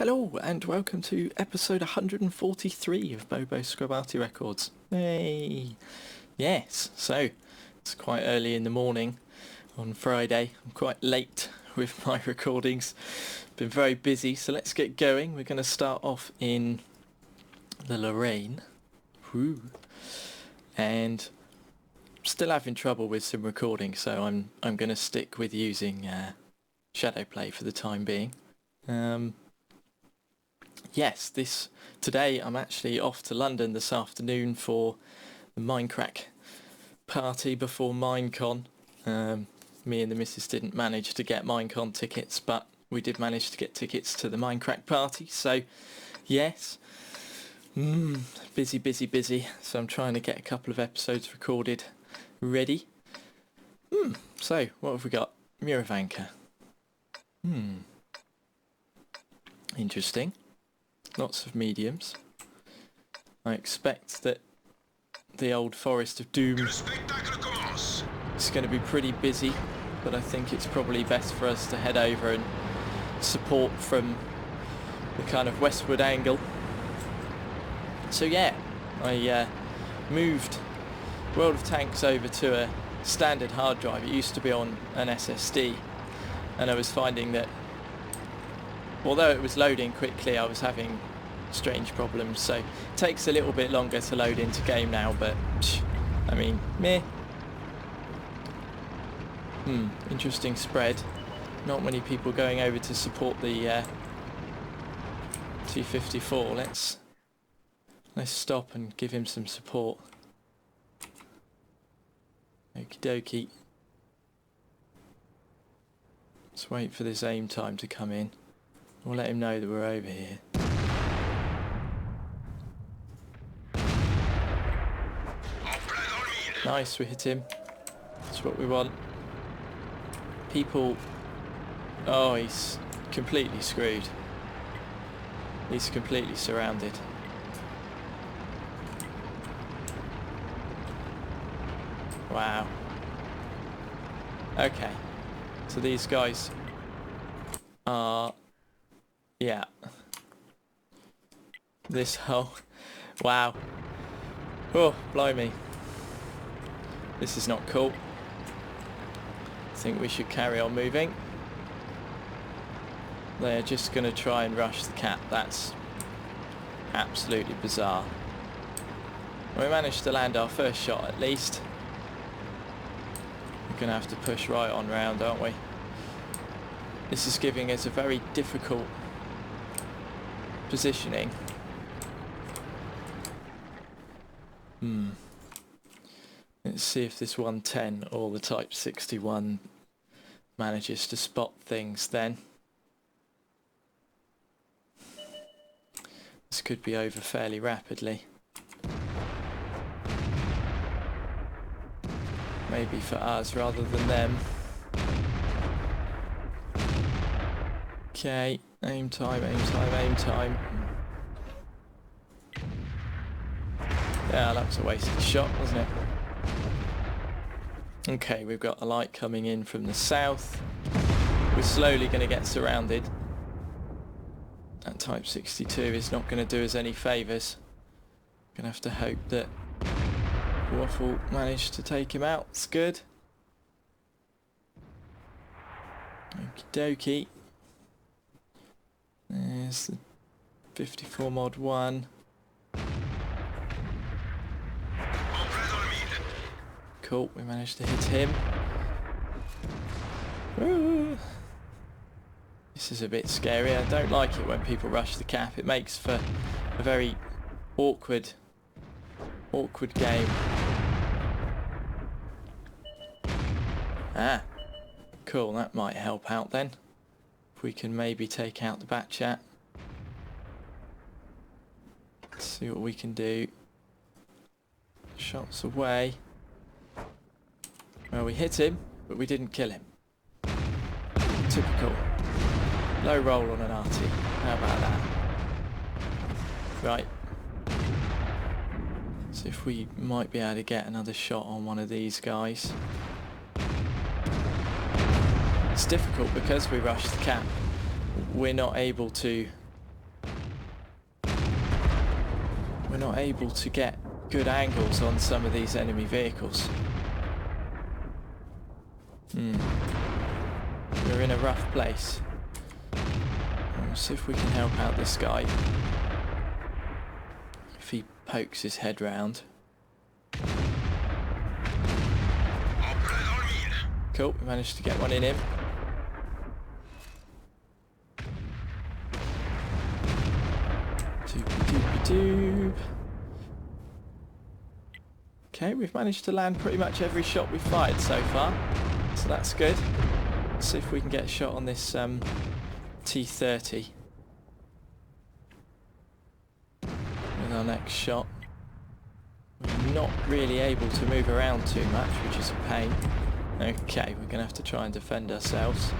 Hello and welcome to episode 143 of Bobo Arty Records. Hey! Yes, so it's quite early in the morning on Friday. I'm quite late with my recordings. Been very busy, so let's get going. We're going to start off in the Lorraine. Woo. And still having trouble with some recording, so I'm going to stick with using Shadowplay for the time being. Yes, today I'm actually off to London this afternoon for the Minecraft party before Minecon. Me and the missus didn't manage to get Minecon tickets, but we did manage to get tickets to the Minecraft party, so yes. Busy. So I'm trying to get a couple of episodes recorded ready. So, what have we got? Miravanka. Interesting. Lots of mediums. I expect that the old Forest of Doom is going to be pretty busy, but I think it's probably best for us to head over and support from the kind of westward angle. So yeah, I moved World of Tanks over to a standard hard drive. It used to be on an SSD, and I was finding that although it was loading quickly, I was having strange problems, so it takes a little bit longer to load into game now, but I mean, meh. Interesting spread. Not many people going over to support the T-54. Let's stop and give him some support. Okie dokie. Let's wait for this aim time to come in. We'll let him know that we're over here. Nice, we hit him. That's what we want. People... Oh, he's completely screwed. He's completely surrounded. Wow. Okay. So these guys are... Yeah. This whole... Wow. Oh, blimey. This is not cool. I think we should carry on moving. They're just going to try and rush the cap. That's absolutely bizarre. We managed to land our first shot at least. We're going to have to push right on round, aren't we? This is giving us a very difficult positioning. Let's see if this 110 or the Type 61 manages to spot things then. This could be over fairly rapidly. Maybe for us rather than them. Okay, aim time. Yeah, that was a wasted shot, wasn't it? Okay, we've got a light coming in from the south. We're slowly going to get surrounded. That Type 62 is not going to do us any favours. Going to have to hope that Waffle managed to take him out. It's good. Okie dokie. There's the 54 mod 1. Cool, we managed to hit him. Ooh. This is a bit scary. I don't like it when people rush the cap. It makes for a very awkward game. Ah, cool, that might help out then. If we can maybe take out the bat chat. Let's see what we can do. Shots away. Well, we hit him, but we didn't kill him. Typical. Low roll on an Arty. How about that? Right. See if we might be able to get another shot on one of these guys. It's difficult because we rushed the cap. We're not able to we're not able to get good angles on some of these enemy vehicles. We're in a rough place. We'll see if we can help out this guy. If he pokes his head round. Cool, we managed to get one in him. Doop-a-doop-a-doop. Okay, we've managed to land pretty much every shot we've fired so far, so that's good. Let's see if we can get a shot on this T30 with our next shot. We're not really able to move around too much, which is a pain. Okay, we're going to have to try and defend ourselves.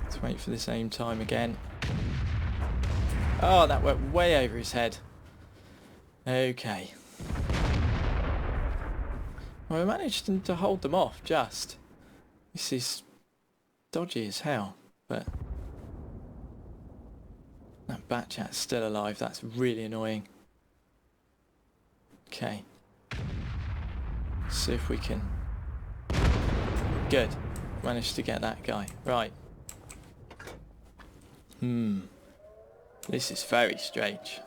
Let's wait for this aim time again. Oh, that went way over his head. Okay. Well, we managed to hold them off, just. This is dodgy as hell, but... that Batchat's still alive, that's really annoying. Okay. See if we can... Good. Managed to get that guy. Right. This is very strange.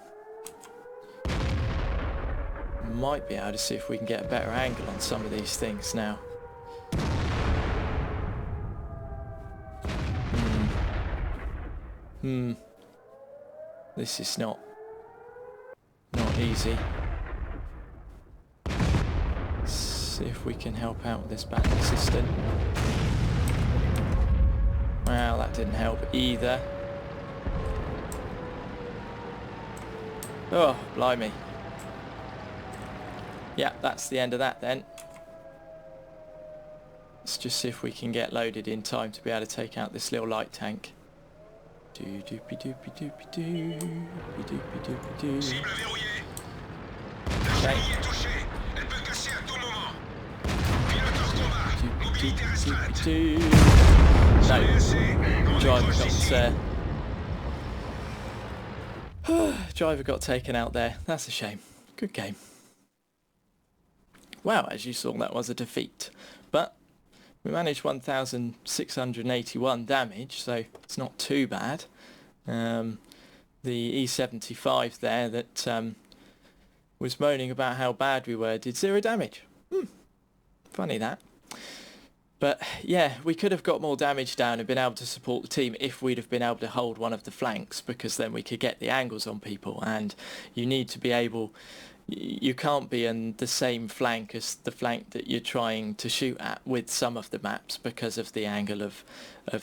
Might be able to see if we can get a better angle on some of these things now. This is not easy. Let's see if we can help out with this battle assistant. Well, that didn't help either. Oh, blimey. Yeah, that's the end of that then. Let's just see if we can get loaded in time to be able to take out this little light tank. Okay. No, driver got taken out there. That's a shame. Good game. Wow, as you saw, that was a defeat. But we managed 1,681 damage, so it's not too bad. The E75 there that was moaning about how bad we were did 0 damage. Funny that. But yeah, we could have got more damage down and been able to support the team if we'd have been able to hold one of the flanks, because then we could get the angles on people, and you need to be able... You can't be in the same flank as the flank that you're trying to shoot at with some of the maps because of the angle of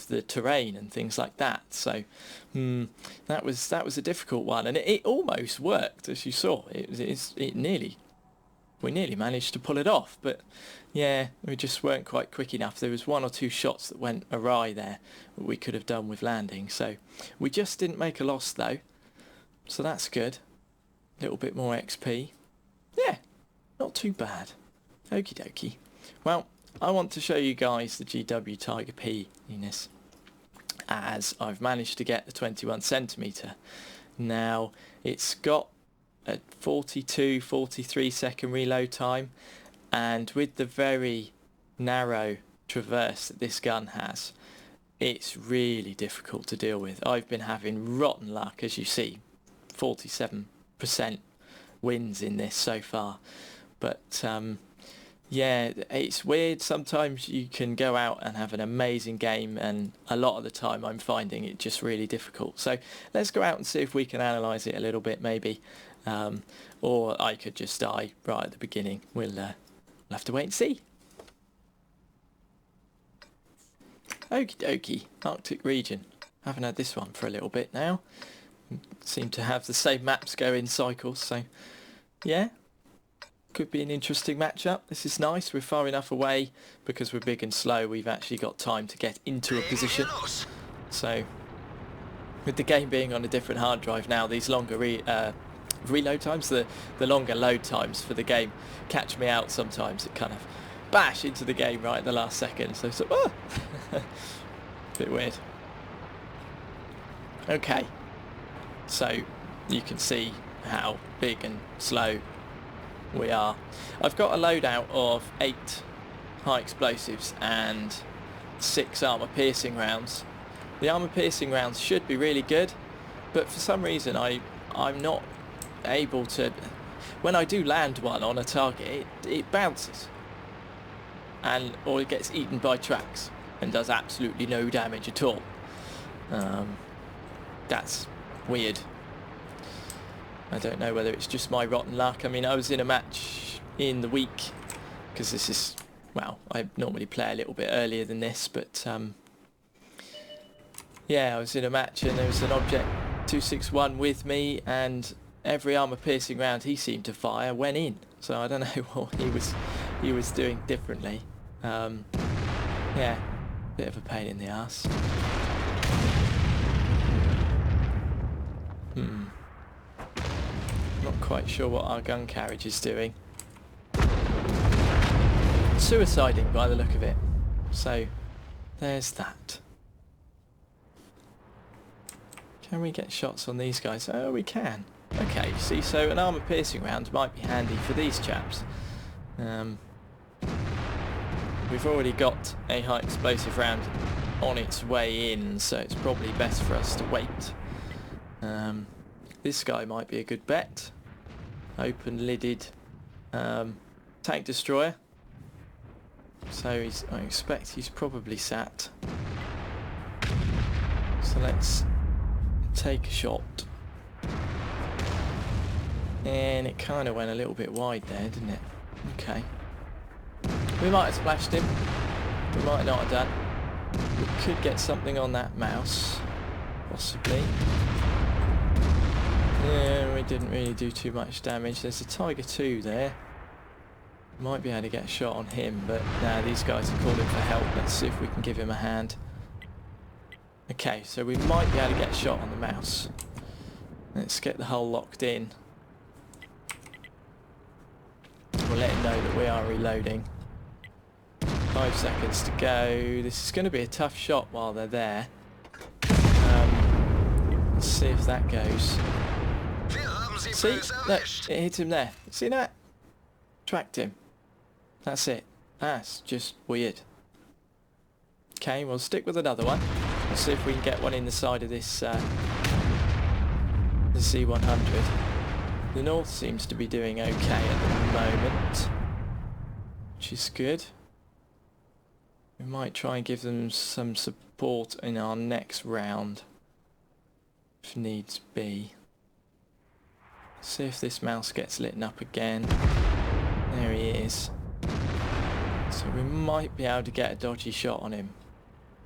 the terrain and things like that. So that was a difficult one, and it almost worked, as you saw. We nearly managed to pull it off, but yeah, we just weren't quite quick enough. There was 1 or 2 shots that went awry there that we could have done with landing. So we just didn't make a loss though, so that's good. A little bit more XP. Yeah, not too bad. Okie dokie. Well, I want to show you guys the GW Tiger P in this, as I've managed to get the 21cm. Now, it's got a 43 second reload time, and with the very narrow traverse that this gun has, it's really difficult to deal with. I've been having rotten luck, as you see, 47% wins in this so far, but yeah, it's weird. Sometimes you can go out and have an amazing game, and a lot of the time I'm finding it just really difficult. So let's go out and see if we can analyse it a little bit maybe, or I could just die right at the beginning. We'll have to wait and see. Okie dokie, Arctic region. Haven't had this one for a little bit now. Seem to have the same maps go in cycles, so yeah, could be an interesting matchup. This is nice. We're far enough away because we're big and slow. We've actually got time to get into a position. So with the game being on a different hard drive now, these longer reload times, the longer load times for the game catch me out sometimes. It kind of bash into the game right at the last second, so bit weird. Okay. So you can see how big and slow we are. I've got a loadout of 8 high explosives and 6 armor piercing rounds. The armor piercing rounds should be really good, but for some reason I'm not able to. When I do land one on a target, it bounces, or it gets eaten by tracks and does absolutely no damage at all. That's weird. I don't know whether it's just my rotten luck. I mean, I was in a match in the week, because this is, well, I normally play a little bit earlier than this, but yeah, I was in a match and there was an Object 261 with me, and every armor piercing round he seemed to fire went in. So I don't know what he was doing differently. Yeah, bit of a pain in the ass. Not quite sure what our gun carriage is doing. Suiciding by the look of it. So there's that. Can we get shots on these guys? Oh, we can. Okay, see, so an armor piercing round might be handy for these chaps. We've already got a high explosive round on its way in, so it's probably best for us to wait. This guy might be a good bet. Open lidded tank destroyer. So I expect he's probably sat. So let's take a shot. And it kind of went a little bit wide there, didn't it? Okay. We might have splashed him. We might not have done. We could get something on that mouse. Possibly. Yeah, we didn't really do too much damage. There's a Tiger 2 there. Might be able to get a shot on him, but now these guys are calling for help. Let's see if we can give him a hand. Okay, so we might be able to get a shot on the mouse. Let's get the hull locked in. We'll let him know that we are reloading. 5 seconds to go. This is going to be a tough shot while they're there. Let's see if that goes. See? Look, it hit him there. See that? Tracked him. That's it. That's just weird. Okay, we'll stick with another one. We'll see if we can get one in the side of this the C100. The North seems to be doing okay at the moment, which is good. We might try and give them some support in our next round, if needs be. See if this mouse gets lit up again. There he is. So we might be able to get a dodgy shot on him.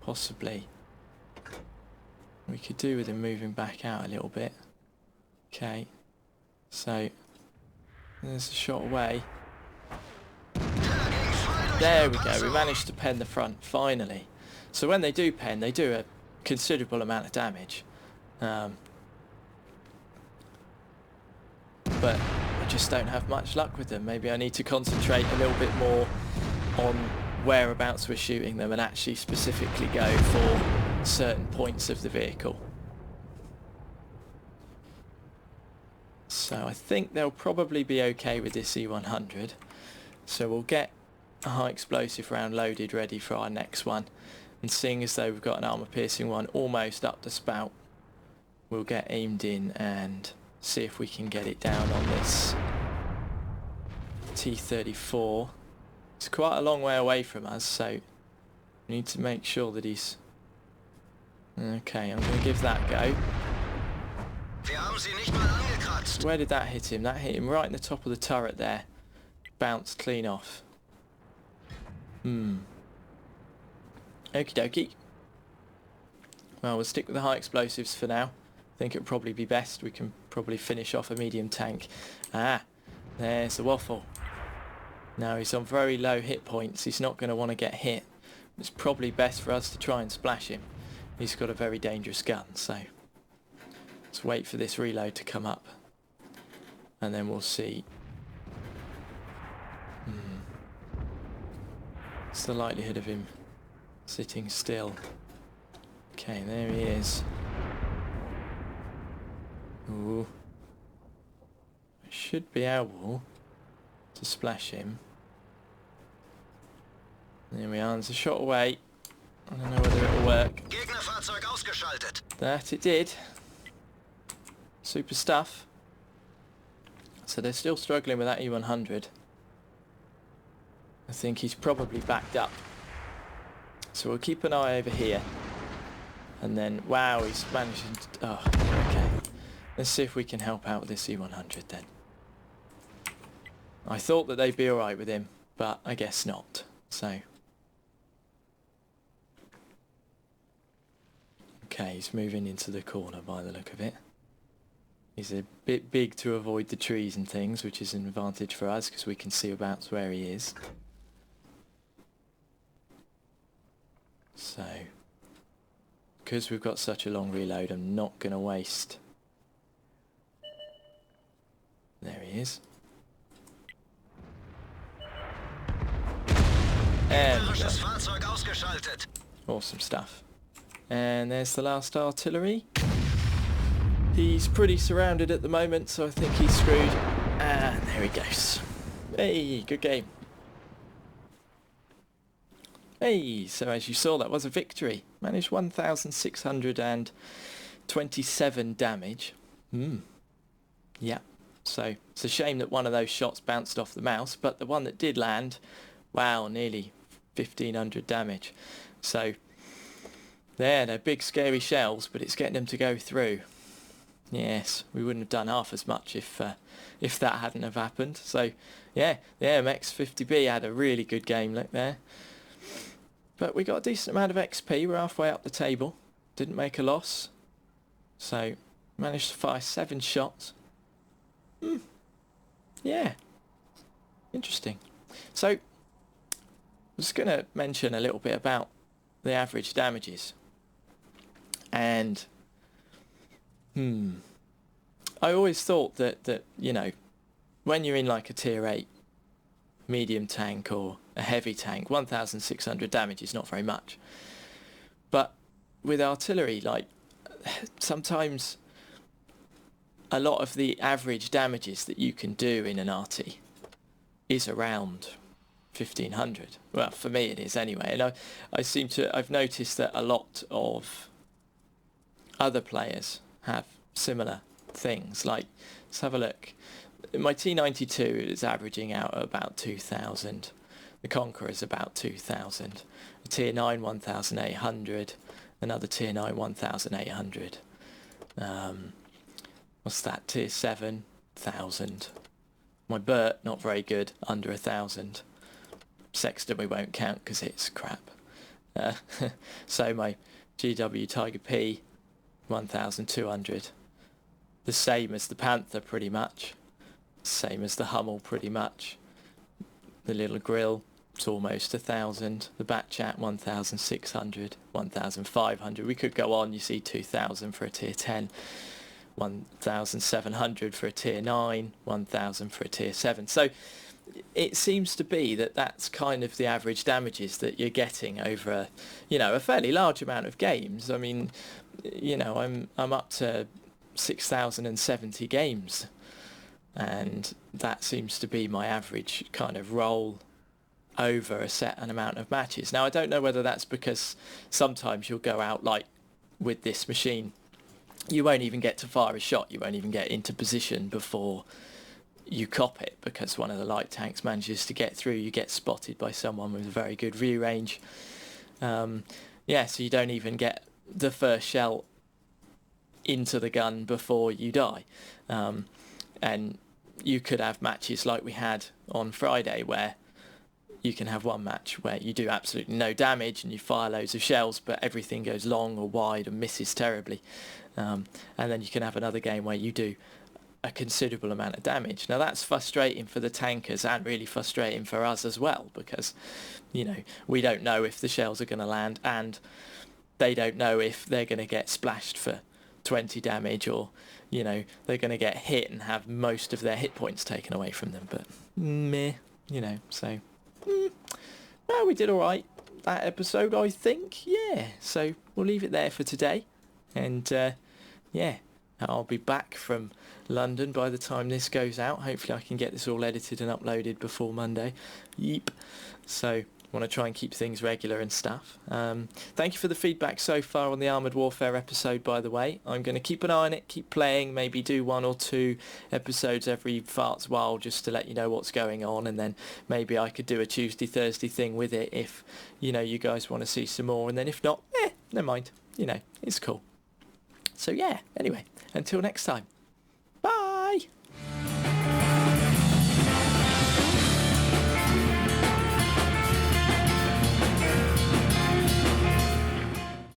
Possibly. We could do with him moving back out a little bit. Okay. So there's a shot away. There we go. We managed to pen the front finally. So when they do pen, they do a considerable amount of damage. But I just don't have much luck with them. Maybe I need to concentrate a little bit more on whereabouts we're shooting them and actually specifically go for certain points of the vehicle. So I think they'll probably be okay with this E100. So we'll get a high explosive round loaded ready for our next one. And seeing as though we've got an armor piercing one almost up the spout, we'll get aimed in and see if we can get it down on this T-34. It's quite a long way away from us, so we need to make sure that he's... Okay, I'm going to give that a go. Where did that hit him? That hit him right in the top of the turret there. Bounced clean off. Okie dokie. Well, we'll stick with the high explosives for now. I think it'll probably be best. We can probably finish off a medium tank. Ah, there's the waffle. Now he's on very low hit points. He's not going to want to get hit. It's probably best for us to try and splash him. He's got a very dangerous gun, so let's wait for this reload to come up and then we'll see. What's the likelihood of him sitting still? Okay, there he is. Ooh. Should be able to splash him. There we are, there's a shot away. I don't know whether it'll work. Gegnerfahrzeug ausgeschaltet. That it did. Super stuff. So they're still struggling with that E100. I think he's probably backed up. So we'll keep an eye over here. And then, wow, he's managing to... Oh, okay. Let's see if we can help out with this E100 then. I thought that they'd be alright with him, but I guess not. So... Okay, he's moving into the corner by the look of it. He's a bit big to avoid the trees and things, which is an advantage for us because we can see about where he is. So, because we've got such a long reload, I'm not going to waste. There he is. And we go. Awesome stuff. And there's the last artillery. He's pretty surrounded at the moment, so I think he's screwed. And there he goes. Hey, good game. Hey, so as you saw, that was a victory. Managed 1,627 damage. Yeah. So it's a shame that one of those shots bounced off the mouse, but the one that did land, wow, nearly 1,500 damage. So they're big scary shells, but it's getting them to go through. Yes, we wouldn't have done half as much if that hadn't have happened. So yeah, the AMX-50B had a really good game look there. But we got a decent amount of XP. We're halfway up the table. Didn't make a loss. So managed to fire 7 shots. Yeah. Interesting. So I was going to mention a little bit about the average damages. And I always thought that you know, when you're in like a tier 8 medium tank or a heavy tank, 1,600 damage is not very much. But with artillery, like, sometimes a lot of the average damages that you can do in an Arty is around 1,500. Well, for me it is anyway. And I've noticed that a lot of other players have similar things. Like, let's have a look. My T92 is averaging out at about 2,000. The Conqueror is about 2,000. A tier 9 1,800. Another tier 9 1,800. What's that? Tier 7 1,000. My Burt, not very good, under 1,000. Sexton we won't count because it's crap. So my GW Tiger P 1,200. The same as the Panther pretty much. Same as the Hummel pretty much. The little grill, it's almost 1,000. The Batchat 1,600, 1,500. We could go on. You see 2,000 for a tier 10, 1,700 for a tier 9, 1,000 for a tier 7. So it seems to be that that's kind of the average damages that you're getting over a, you know, a fairly large amount of games. I mean, you know, I'm up to 6,070 games. And that seems to be my average kind of roll over a set amount of matches. Now, I don't know whether that's because sometimes you'll go out, like with this machine, you won't even get to fire a shot, you won't even get into position before you cop it, because one of the light tanks manages to get through. You get spotted by someone with a very good view range. Yeah, so you don't even get the first shell into the gun before you die. And you could have matches like we had on Friday, where you can have one match where you do absolutely no damage and you fire loads of shells, but everything goes long or wide and misses terribly. And then you can have another game where you do a considerable amount of damage. Now that's frustrating for the tankers and really frustrating for us as well, because, you know, we don't know if the shells are going to land, and they don't know if they're going to get splashed for 20 damage, or, you know, they're going to get hit and have most of their hit points taken away from them. But meh, you know, so well, we did all right that episode, I think. Yeah, so we'll leave it there for today, and yeah, I'll be back from London by the time this goes out. Hopefully I can get this all edited and uploaded before Monday. Yeep. So want to try and keep things regular and stuff. Thank you for the feedback so far on the Armoured Warfare episode, by the way. I'm going to keep an eye on it, keep playing, maybe do 1 or 2 episodes every fart's while just to let you know what's going on, and then maybe I could do a Tuesday, Thursday thing with it if, you guys want to see some more, and then if not, never mind. It's cool. So yeah, anyway, until next time.